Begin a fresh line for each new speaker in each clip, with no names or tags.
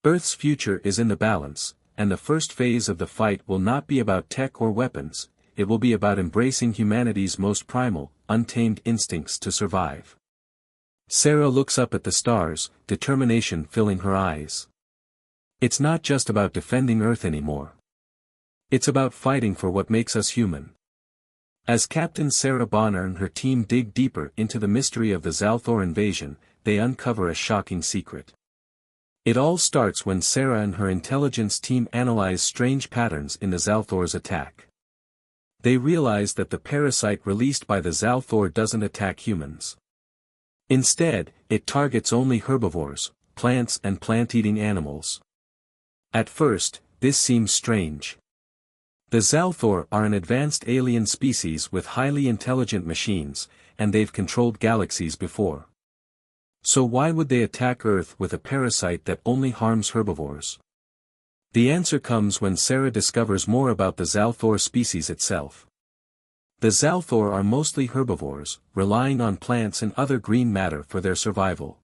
Earth's future is in the balance, and the first phase of the fight will not be about tech or weapons, it will be about embracing humanity's most primal, untamed instincts to survive. Sarah looks up at the stars, determination filling her eyes. It's not just about defending Earth anymore. It's about fighting for what makes us human. As Captain Sarah Bonner and her team dig deeper into the mystery of the Zalthor invasion, they uncover a shocking secret. It all starts when Sarah and her intelligence team analyze strange patterns in the Zalthor's attack. They realize that the parasite released by the Zalthor doesn't attack humans. Instead, it targets only herbivores, plants and plant-eating animals. At first, this seems strange. The Zalthor are an advanced alien species with highly intelligent machines, and they've controlled galaxies before. So why would they attack Earth with a parasite that only harms herbivores? The answer comes when Sarah discovers more about the Zalthor species itself. The Zalthor are mostly herbivores, relying on plants and other green matter for their survival.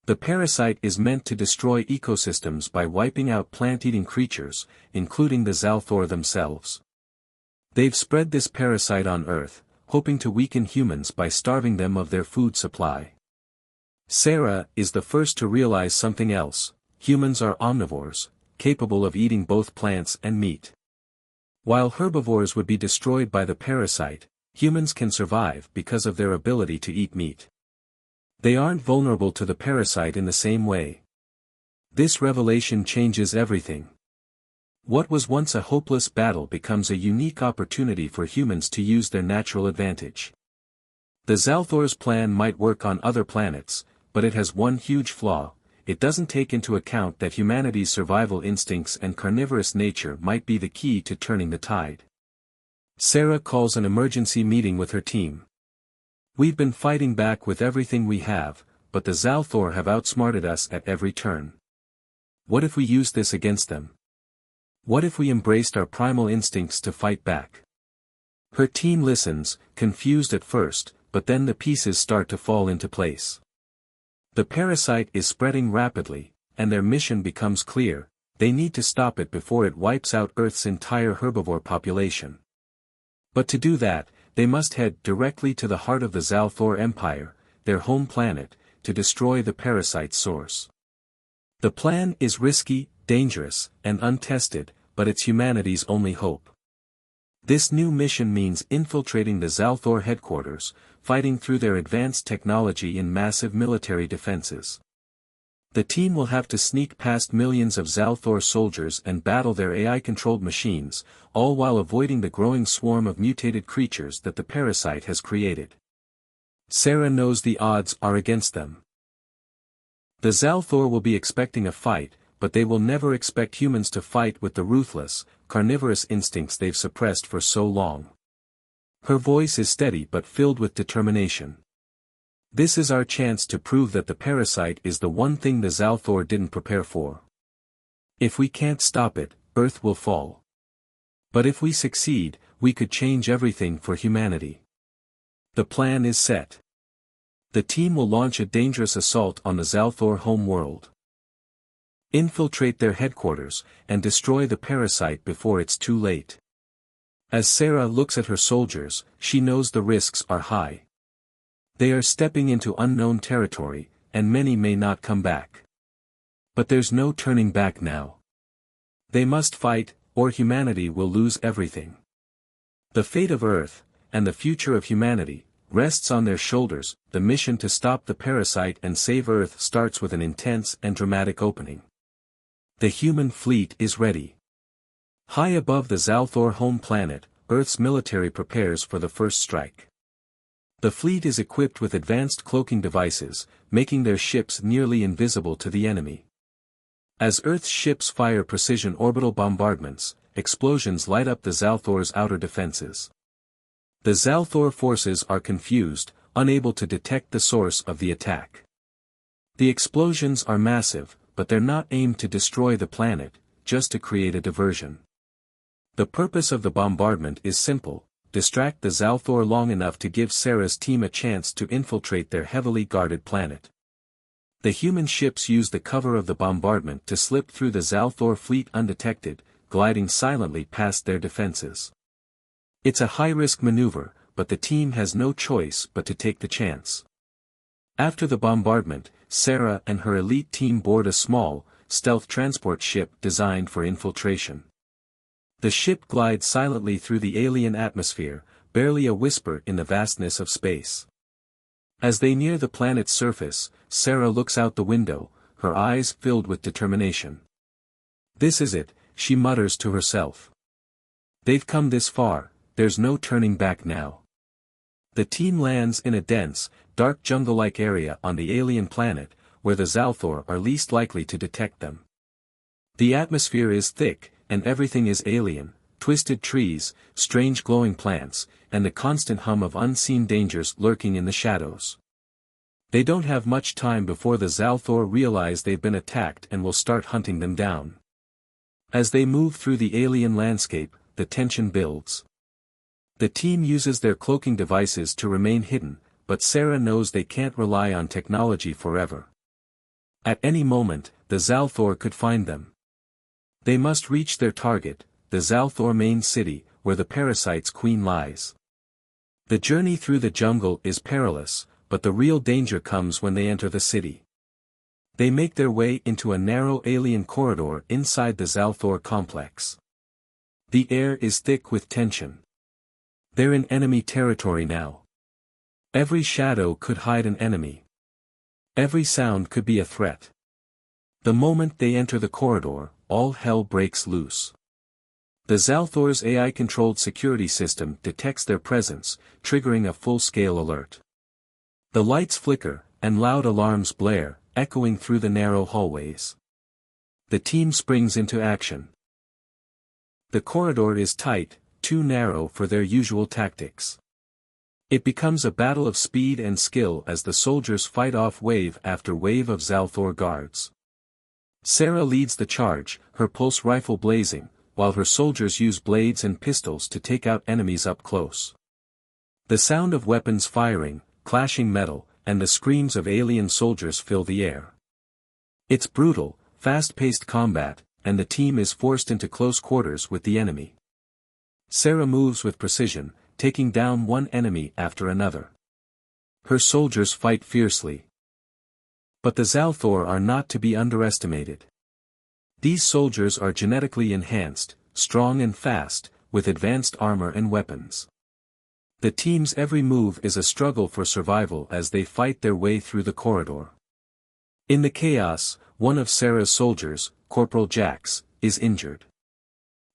The parasite is meant to destroy ecosystems by wiping out plant-eating creatures, including the Zalthor themselves. They've spread this parasite on Earth, hoping to weaken humans by starving them of their food supply. Sarah is the first to realize something else: humans are omnivores, capable of eating both plants and meat. While herbivores would be destroyed by the parasite, humans can survive because of their ability to eat meat. They aren't vulnerable to the parasite in the same way. This revelation changes everything. What was once a hopeless battle becomes a unique opportunity for humans to use their natural advantage. The Zalthor's plan might work on other planets, but it has one huge flaw: it doesn't take into account that humanity's survival instincts and carnivorous nature might be the key to turning the tide. Sarah calls an emergency meeting with her team. We've been fighting back with everything we have, but the Zalthor have outsmarted us at every turn. What if we used this against them? What if we embraced our primal instincts to fight back? Her team listens, confused at first, but then the pieces start to fall into place. The parasite is spreading rapidly, and their mission becomes clear: they need to stop it before it wipes out Earth's entire herbivore population. But to do that, they must head directly to the heart of the Zalthor Empire, their home planet, to destroy the parasite's source. The plan is risky, dangerous, and untested, but it's humanity's only hope. This new mission means infiltrating the Zalthor headquarters, fighting through their advanced technology in massive military defenses. The team will have to sneak past millions of Zalthor soldiers and battle their AI-controlled machines, all while avoiding the growing swarm of mutated creatures that the parasite has created. Sarah knows the odds are against them. The Zalthor will be expecting a fight, but they will never expect humans to fight with the ruthless, carnivorous instincts they've suppressed for so long. Her voice is steady but filled with determination. This is our chance to prove that the parasite is the one thing the Zalthor didn't prepare for. If we can't stop it, Earth will fall. But if we succeed, we could change everything for humanity. The plan is set. The team will launch a dangerous assault on the Zalthor home world. Infiltrate their headquarters, and destroy the parasite before it's too late. As Sarah looks at her soldiers, she knows the risks are high. They are stepping into unknown territory, and many may not come back. But there's no turning back now. They must fight, or humanity will lose everything. The fate of Earth, and the future of humanity, rests on their shoulders. The mission to stop the parasite and save Earth starts with an intense and dramatic opening. The human fleet is ready. High above the Zalthor home planet, Earth's military prepares for the first strike. The fleet is equipped with advanced cloaking devices, making their ships nearly invisible to the enemy. As Earth's ships fire precision orbital bombardments, explosions light up the Zalthor's outer defenses. The Zalthor forces are confused, unable to detect the source of the attack. The explosions are massive, but they're not aimed to destroy the planet, just to create a diversion. The purpose of the bombardment is simple: distract the Zalthor long enough to give Sarah's team a chance to infiltrate their heavily guarded planet. The human ships use the cover of the bombardment to slip through the Zalthor fleet undetected, gliding silently past their defenses. It's a high-risk maneuver, but the team has no choice but to take the chance. After the bombardment, Sarah and her elite team board a small, stealth transport ship designed for infiltration. The ship glides silently through the alien atmosphere, barely a whisper in the vastness of space. As they near the planet's surface, Sarah looks out the window, her eyes filled with determination. "This is it," she mutters to herself. "They've come this far, there's no turning back now." The team lands in a dense, dark jungle-like area on the alien planet, where the Zalthor are least likely to detect them. The atmosphere is thick, and everything is alien: twisted trees, strange glowing plants, and the constant hum of unseen dangers lurking in the shadows. They don't have much time before the Zalthor realize they've been attacked and will start hunting them down. As they move through the alien landscape, the tension builds. The team uses their cloaking devices to remain hidden, but Sarah knows they can't rely on technology forever. At any moment, the Zalthor could find them. They must reach their target, the Zalthor main city, where the parasite's queen lies. The journey through the jungle is perilous, but the real danger comes when they enter the city. They make their way into a narrow alien corridor inside the Zalthor complex. The air is thick with tension. They're in enemy territory now. Every shadow could hide an enemy. Every sound could be a threat. The moment they enter the corridor, all hell breaks loose. The Zalthor's AI-controlled security system detects their presence, triggering a full-scale alert. The lights flicker, and loud alarms blare, echoing through the narrow hallways. The team springs into action. The corridor is tight, too narrow for their usual tactics. It becomes a battle of speed and skill as the soldiers fight off wave after wave of Zalthor guards. Sarah leads the charge, her pulse rifle blazing, while her soldiers use blades and pistols to take out enemies up close. The sound of weapons firing, clashing metal, and the screams of alien soldiers fill the air. It's brutal, fast-paced combat, and the team is forced into close quarters with the enemy. Sarah moves with precision, taking down one enemy after another. Her soldiers fight fiercely. But the Zalthor are not to be underestimated. These soldiers are genetically enhanced, strong and fast, with advanced armor and weapons. The team's every move is a struggle for survival as they fight their way through the corridor. In the chaos, one of Sarah's soldiers, Corporal Jax, is injured.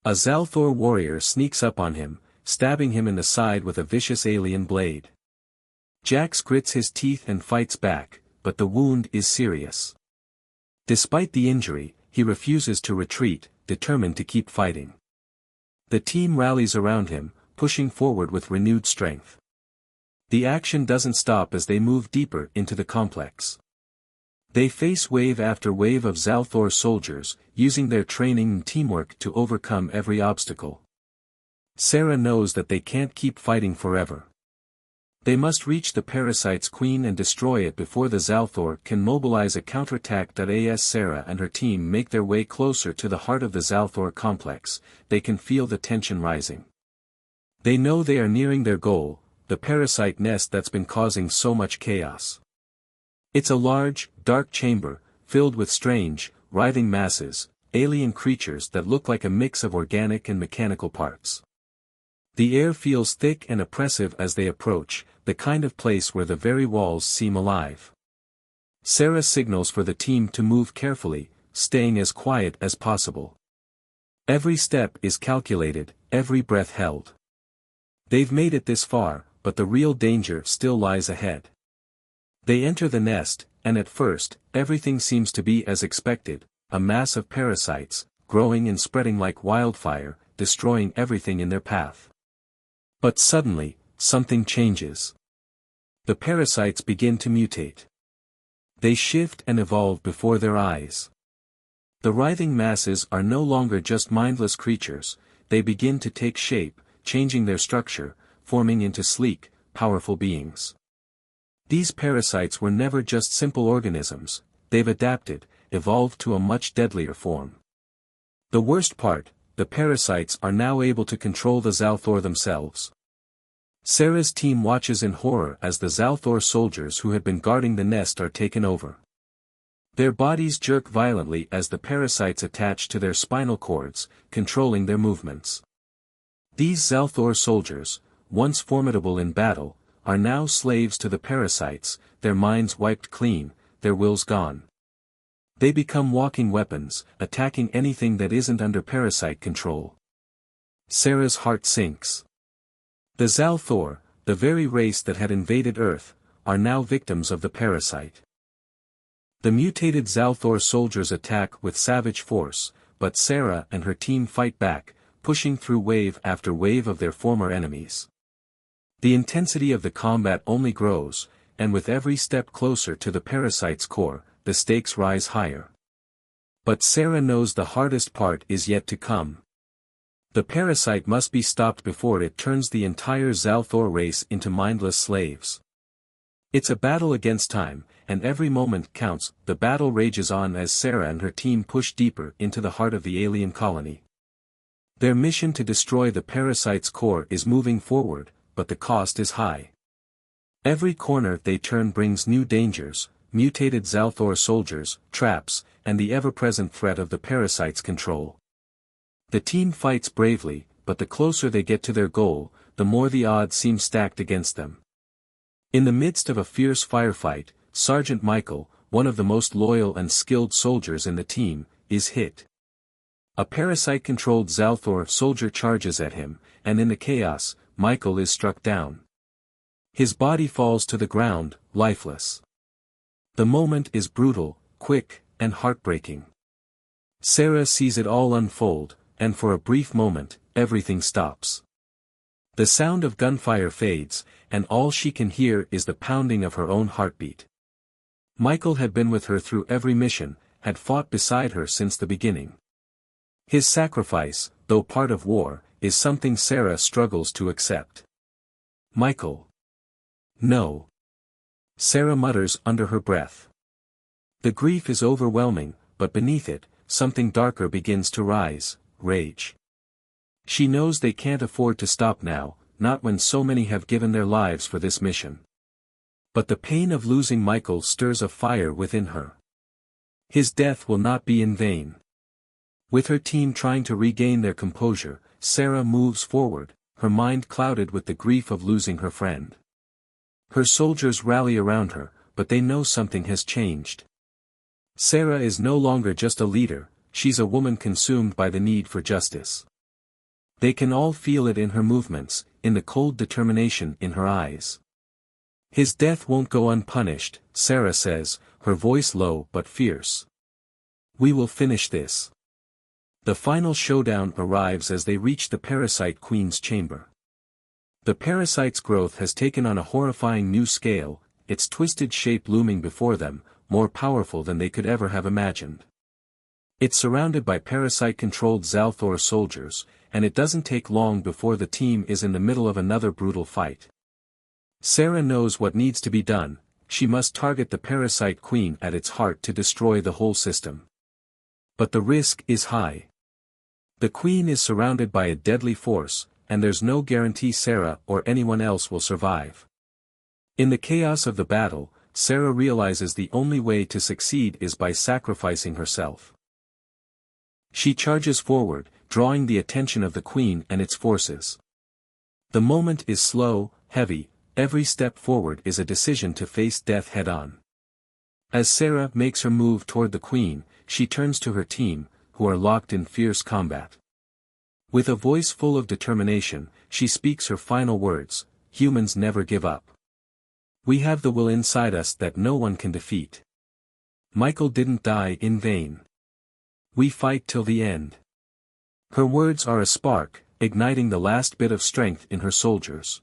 A Zalthor warrior sneaks up on him, stabbing him in the side with a vicious alien blade. Jax grits his teeth and fights back, but the wound is serious. Despite the injury, he refuses to retreat, determined to keep fighting. The team rallies around him, pushing forward with renewed strength. The action doesn't stop as they move deeper into the complex. They face wave after wave of Zalthor soldiers, using their training and teamwork to overcome every obstacle. Sarah knows that they can't keep fighting forever. They must reach the parasite's queen and destroy it before the Zalthor can mobilize a counterattack. As Sarah and her team make their way closer to the heart of the Zalthor complex, they can feel the tension rising. They know they are nearing their goal, the parasite nest that's been causing so much chaos. It's a large, dark chamber, filled with strange, writhing masses, alien creatures that look like a mix of organic and mechanical parts. The air feels thick and oppressive as they approach, the kind of place where the very walls seem alive. Sarah signals for the team to move carefully, staying as quiet as possible. Every step is calculated, every breath held. They've made it this far, but the real danger still lies ahead. They enter the nest, and at first, everything seems to be as expected, a mass of parasites, growing and spreading like wildfire, destroying everything in their path. But suddenly, something changes. The parasites begin to mutate. They shift and evolve before their eyes. The writhing masses are no longer just mindless creatures, they begin to take shape, changing their structure, forming into sleek, powerful beings. These parasites were never just simple organisms, they've adapted, evolved to a much deadlier form. The worst part, the parasites are now able to control the Zalthor themselves. Sarah's team watches in horror as the Zalthor soldiers who had been guarding the nest are taken over. Their bodies jerk violently as the parasites attach to their spinal cords, controlling their movements. These Zalthor soldiers, once formidable in battle, are now slaves to the parasites, their minds wiped clean, their wills gone. They become walking weapons, attacking anything that isn't under parasite control. Sarah's heart sinks. The Zalthor, the very race that had invaded Earth, are now victims of the parasite. The mutated Zalthor soldiers attack with savage force, but Sarah and her team fight back, pushing through wave after wave of their former enemies. The intensity of the combat only grows, and with every step closer to the parasite's core, the stakes rise higher. But Sarah knows the hardest part is yet to come. The parasite must be stopped before it turns the entire Zalthor race into mindless slaves. It's a battle against time, and every moment counts. The battle rages on as Sarah and her team push deeper into the heart of the alien colony. Their mission to destroy the parasite's core is moving forward, but the cost is high. Every corner they turn brings new dangers, mutated Zalthor soldiers, traps, and the ever-present threat of the parasite's control. The team fights bravely, but the closer they get to their goal, the more the odds seem stacked against them. In the midst of a fierce firefight, Sergeant Michael, one of the most loyal and skilled soldiers in the team, is hit. A parasite-controlled Zalthor soldier charges at him, and in the chaos, Michael is struck down. His body falls to the ground, lifeless. The moment is brutal, quick, and heartbreaking. Sarah sees it all unfold, and for a brief moment, everything stops. The sound of gunfire fades, and all she can hear is the pounding of her own heartbeat. Michael had been with her through every mission, had fought beside her since the beginning. His sacrifice, though part of war, is something Sarah struggles to accept. Michael. No. Sarah mutters under her breath. The grief is overwhelming, but beneath it, something darker begins to rise, rage. She knows they can't afford to stop now, not when so many have given their lives for this mission. But the pain of losing Michael stirs a fire within her. His death will not be in vain. With her team trying to regain their composure, Sarah moves forward, her mind clouded with the grief of losing her friend. Her soldiers rally around her, but they know something has changed. Sarah is no longer just a leader, she's a woman consumed by the need for justice. They can all feel it in her movements, in the cold determination in her eyes. His death won't go unpunished, Sarah says, her voice low but fierce. We will finish this. The final showdown arrives as they reach the parasite queen's chamber. The parasite's growth has taken on a horrifying new scale, its twisted shape looming before them, more powerful than they could ever have imagined. It's surrounded by parasite-controlled Zalthor soldiers, and it doesn't take long before the team is in the middle of another brutal fight. Sarah knows what needs to be done, she must target the parasite queen at its heart to destroy the whole system. But the risk is high. The queen is surrounded by a deadly force, and there's no guarantee Sarah or anyone else will survive. In the chaos of the battle, Sarah realizes the only way to succeed is by sacrificing herself. She charges forward, drawing the attention of the queen and its forces. The moment is slow, heavy, every step forward is a decision to face death head-on. As Sarah makes her move toward the queen, she turns to her team, who are locked in fierce combat. With a voice full of determination, she speaks her final words, "Humans never give up. We have the will inside us that no one can defeat. Michael didn't die in vain. We fight till the end." Her words are a spark, igniting the last bit of strength in her soldiers.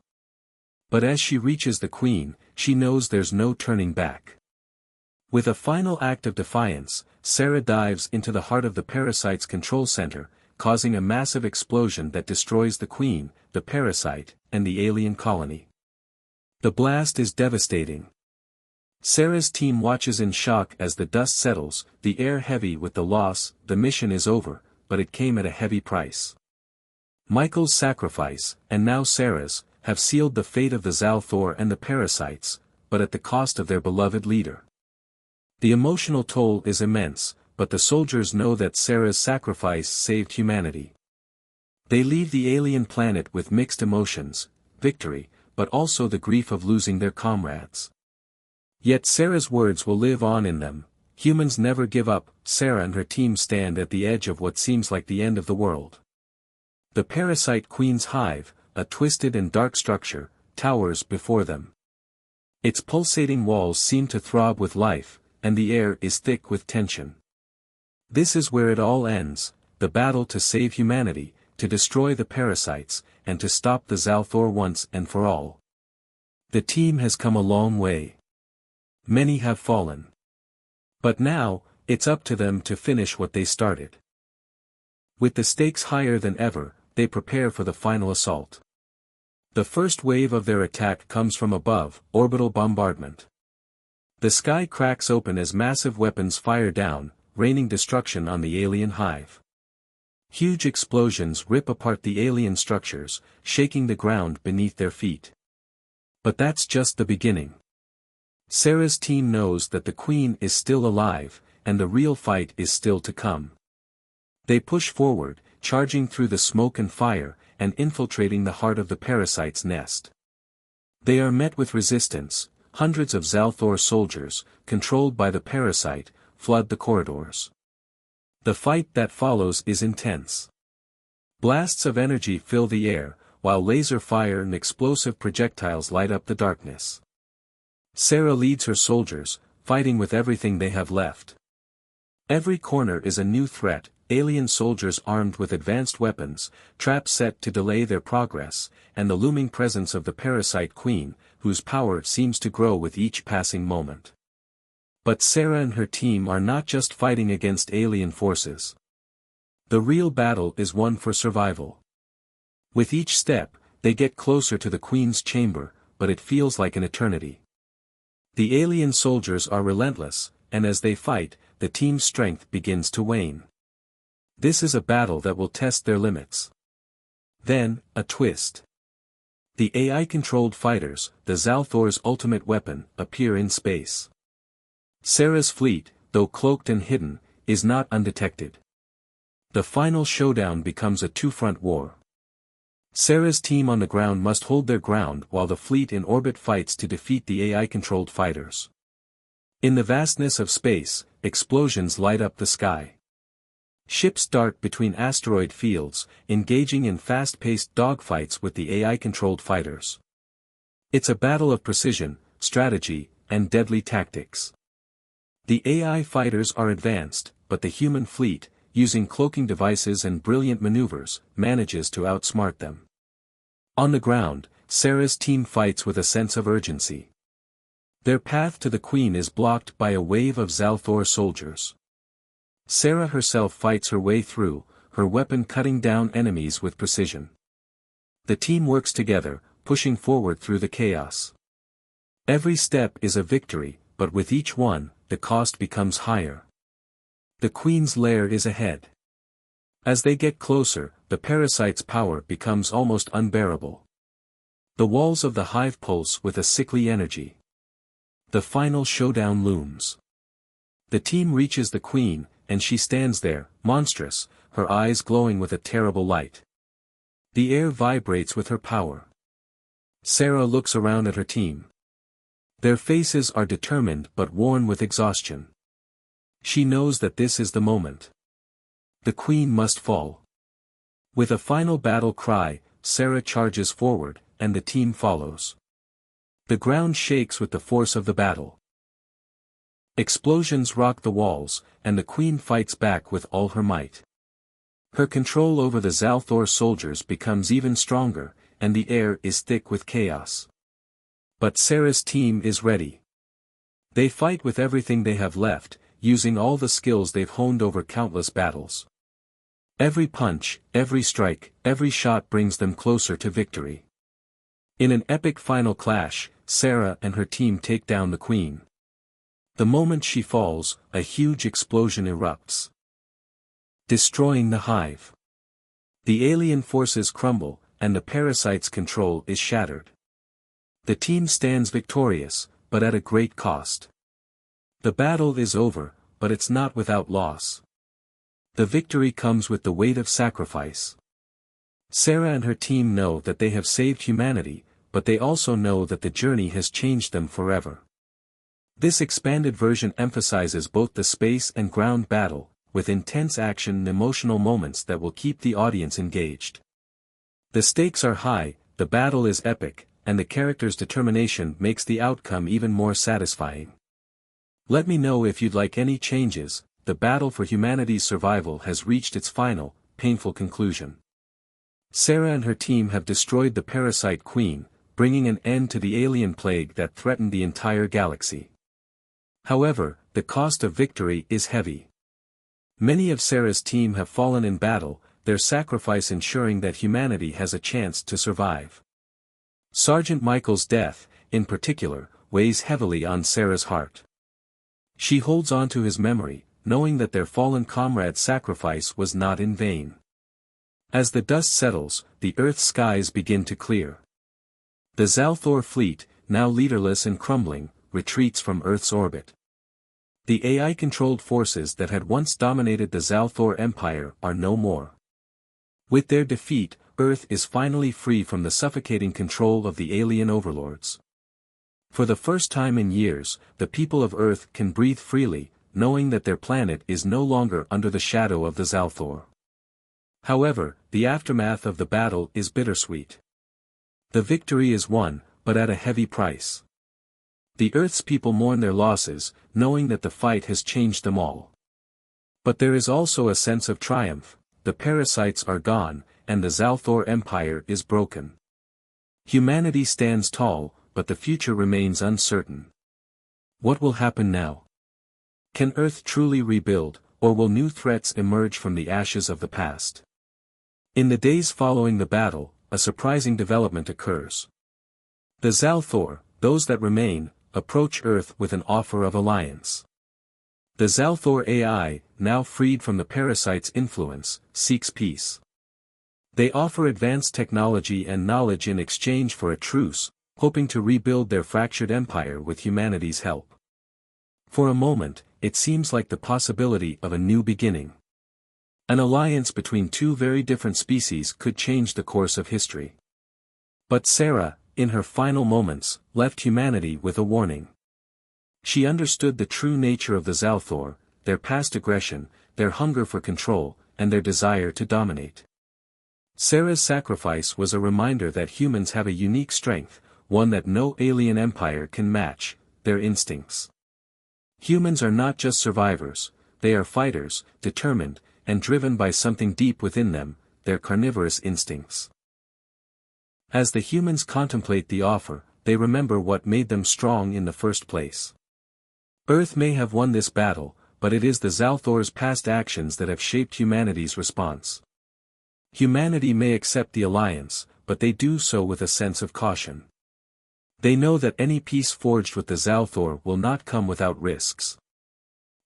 But as she reaches the queen, she knows there's no turning back. With a final act of defiance, Sarah dives into the heart of the parasite's control center, causing a massive explosion that destroys the queen, the parasite, and the alien colony. The blast is devastating. Sarah's team watches in shock as the dust settles, the air heavy with the loss. The mission is over, but it came at a heavy price. Michael's sacrifice, and now Sarah's, have sealed the fate of the Zalthor and the parasites, but at the cost of their beloved leader. The emotional toll is immense, but the soldiers know that Sarah's sacrifice saved humanity. They leave the alien planet with mixed emotions, victory, but also the grief of losing their comrades. Yet Sarah's words will live on in them. Humans never give up. Sarah and her team stand at the edge of what seems like the end of the world. The parasite queen's hive, a twisted and dark structure, towers before them. Its pulsating walls seem to throb with life, and the air is thick with tension. This is where it all ends, the battle to save humanity, to destroy the parasites, and to stop the Zalthor once and for all. The team has come a long way. Many have fallen. But now, it's up to them to finish what they started. With the stakes higher than ever, they prepare for the final assault. The first wave of their attack comes from above, orbital bombardment. The sky cracks open as massive weapons fire down, raining destruction on the alien hive. Huge explosions rip apart the alien structures, shaking the ground beneath their feet. But that's just the beginning. Sarah's team knows that the Queen is still alive, and the real fight is still to come. They push forward, charging through the smoke and fire, and infiltrating the heart of the parasite's nest. They are met with resistance. Hundreds of Zalthor soldiers, controlled by the parasite, flood the corridors. The fight that follows is intense. Blasts of energy fill the air, while laser fire and explosive projectiles light up the darkness. Sarah leads her soldiers, fighting with everything they have left. Every corner is a new threat, alien soldiers armed with advanced weapons, traps set to delay their progress, and the looming presence of the parasite queen, whose power seems to grow with each passing moment. But Sarah and her team are not just fighting against alien forces. The real battle is one for survival. With each step, they get closer to the Queen's chamber, but it feels like an eternity. The alien soldiers are relentless, and as they fight, the team's strength begins to wane. This is a battle that will test their limits. Then, a twist. The AI-controlled fighters, the Zalthor's ultimate weapon, appear in space. Sarah's fleet, though cloaked and hidden, is not undetected. The final showdown becomes a two-front war. Sarah's team on the ground must hold their ground while the fleet in orbit fights to defeat the AI-controlled fighters. In the vastness of space, explosions light up the sky. Ships dart between asteroid fields, engaging in fast-paced dogfights with the AI-controlled fighters. It's a battle of precision, strategy, and deadly tactics. The AI fighters are advanced, but the human fleet, using cloaking devices and brilliant maneuvers, manages to outsmart them. On the ground, Sarah's team fights with a sense of urgency. Their path to the Queen is blocked by a wave of Zalthor soldiers. Sarah herself fights her way through, her weapon cutting down enemies with precision. The team works together, pushing forward through the chaos. Every step is a victory, but with each one, the cost becomes higher. The Queen's lair is ahead. As they get closer, the parasite's power becomes almost unbearable. The walls of the hive pulse with a sickly energy. The final showdown looms. The team reaches the Queen, and she stands there, monstrous, her eyes glowing with a terrible light. The air vibrates with her power. Sarah looks around at her team. Their faces are determined but worn with exhaustion. She knows that this is the moment. The Queen must fall. With a final battle cry, Sarah charges forward, and the team follows. The ground shakes with the force of the battle. Explosions rock the walls, and the Queen fights back with all her might. Her control over the Zalthor soldiers becomes even stronger, and the air is thick with chaos. But Sarah's team is ready. They fight with everything they have left, using all the skills they've honed over countless battles. Every punch, every strike, every shot brings them closer to victory. In an epic final clash, Sarah and her team take down the Queen. The moment she falls, a huge explosion erupts, destroying the hive. The alien forces crumble, and the parasite's control is shattered. The team stands victorious, but at a great cost. The battle is over, but it's not without loss. The victory comes with the weight of sacrifice. Sarah and her team know that they have saved humanity, but they also know that the journey has changed them forever. This expanded version emphasizes both the space and ground battle, with intense action and emotional moments that will keep the audience engaged. The stakes are high, the battle is epic, and the character's determination makes the outcome even more satisfying. Let me know if you'd like any changes. The battle for humanity's survival has reached its final, painful conclusion. Sarah and her team have destroyed the parasite queen, bringing an end to the alien plague that threatened the entire galaxy. However, the cost of victory is heavy. Many of Sarah's team have fallen in battle, their sacrifice ensuring that humanity has a chance to survive. Sergeant Michael's death, in particular, weighs heavily on Sarah's heart. She holds on to his memory, knowing that their fallen comrade's sacrifice was not in vain. As the dust settles, the Earth's skies begin to clear. The Zalthor fleet, now leaderless and crumbling, retreats from Earth's orbit. The AI-controlled forces that had once dominated the Zalthor Empire are no more. With their defeat, Earth is finally free from the suffocating control of the alien overlords. For the first time in years, the people of Earth can breathe freely, knowing that their planet is no longer under the shadow of the Zalthor. However, the aftermath of the battle is bittersweet. The victory is won, but at a heavy price. The Earth's people mourn their losses, knowing that the fight has changed them all. But there is also a sense of triumph. The parasites are gone, and the Zalthor Empire is broken. Humanity stands tall, but the future remains uncertain. What will happen now? Can Earth truly rebuild, or will new threats emerge from the ashes of the past? In the days following the battle, a surprising development occurs. The Zalthor, those that remain, approach Earth with an offer of alliance. The Zalthor AI, now freed from the parasite's influence, seeks peace. They offer advanced technology and knowledge in exchange for a truce, hoping to rebuild their fractured empire with humanity's help. For a moment, it seems like the possibility of a new beginning. An alliance between two very different species could change the course of history. But Sarah, in her final moments, left humanity with a warning. She understood the true nature of the Zalthor, their past aggression, their hunger for control, and their desire to dominate. Sarah's sacrifice was a reminder that humans have a unique strength, one that no alien empire can match: their instincts. Humans are not just survivors, they are fighters, determined, and driven by something deep within them, their carnivorous instincts. As the humans contemplate the offer, they remember what made them strong in the first place. Earth may have won this battle, but it is the Zalthor's past actions that have shaped humanity's response. Humanity may accept the alliance, but they do so with a sense of caution. They know that any peace forged with the Zalthor will not come without risks.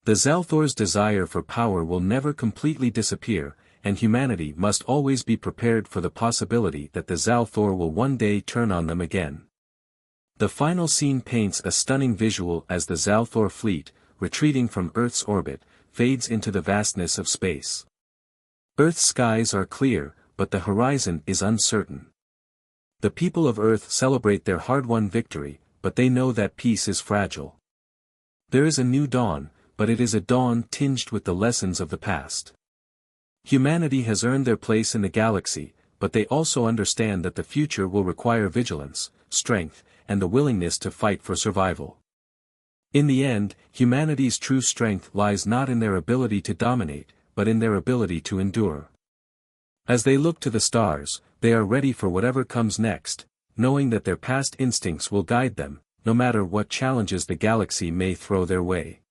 The Zalthor's desire for power will never completely disappear, and humanity must always be prepared for the possibility that the Zalthor will one day turn on them again. The final scene paints a stunning visual as the Zalthor fleet, retreating from Earth's orbit, fades into the vastness of space. Earth's skies are clear, but the horizon is uncertain. The people of Earth celebrate their hard-won victory, but they know that peace is fragile. There is a new dawn, but it is a dawn tinged with the lessons of the past. Humanity has earned their place in the galaxy, but they also understand that the future will require vigilance, strength, and the willingness to fight for survival. In the end, humanity's true strength lies not in their ability to dominate, but in their ability to endure. As they look to the stars, they are ready for whatever comes next, knowing that their past instincts will guide them, no matter what challenges the galaxy may throw their way.